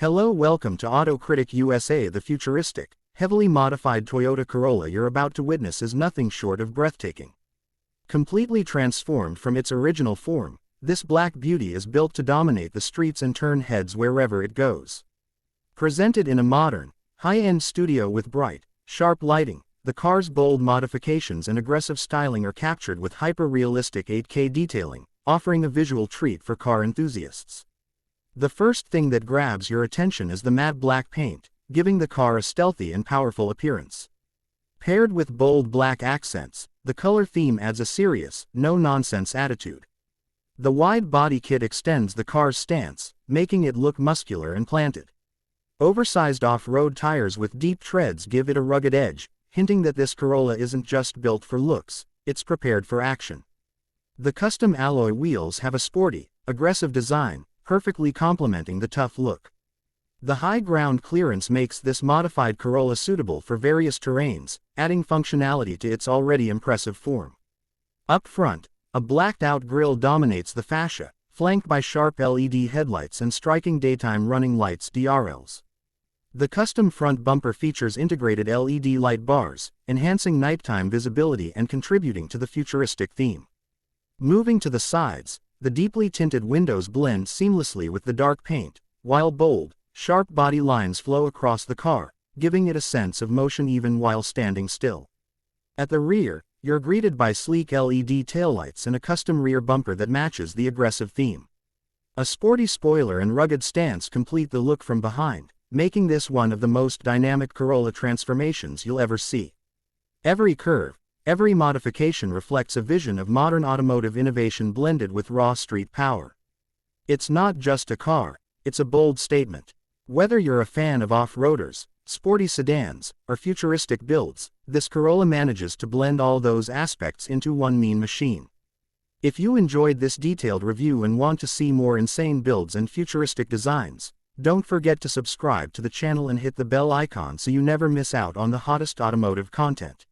Hello, welcome to Auto Critic USA. The futuristic, heavily modified Toyota Corolla you're about to witness is nothing short of breathtaking. Completely transformed from its original form, this black beauty is built to dominate the streets and turn heads wherever it goes. Presented in a modern, high-end studio with bright, sharp lighting, the car's bold modifications and aggressive styling are captured with hyper-realistic 8K detailing, offering a visual treat for car enthusiasts. The first thing that grabs your attention is the matte black paint, giving the car a stealthy and powerful appearance. Paired with bold black accents, the color theme adds a serious, no-nonsense attitude. The wide body kit extends the car's stance, making it look muscular and planted. Oversized off-road tires with deep treads give it a rugged edge, hinting that this Corolla isn't just built for looks, it's prepared for action. The custom alloy wheels have a sporty, aggressive design, perfectly complementing the tough look. The high ground clearance makes this modified Corolla suitable for various terrains, adding functionality to its already impressive form. Up front, a blacked-out grille dominates the fascia, flanked by sharp LED headlights and striking daytime running lights DRLs. The custom front bumper features integrated LED light bars, enhancing nighttime visibility and contributing to the futuristic theme. Moving to the sides, the deeply tinted windows blend seamlessly with the dark paint, while bold, sharp body lines flow across the car, giving it a sense of motion even while standing still. At the rear, you're greeted by sleek LED taillights and a custom rear bumper that matches the aggressive theme. A sporty spoiler and rugged stance complete the look from behind, making this one of the most dynamic Corolla transformations you'll ever see. Every curve, every modification reflects a vision of modern automotive innovation blended with raw street power. It's not just a car, it's a bold statement. Whether you're a fan of off-roaders, sporty sedans, or futuristic builds, this Corolla manages to blend all those aspects into one mean machine. If you enjoyed this detailed review and want to see more insane builds and futuristic designs, don't forget to subscribe to the channel and hit the bell icon so you never miss out on the hottest automotive content.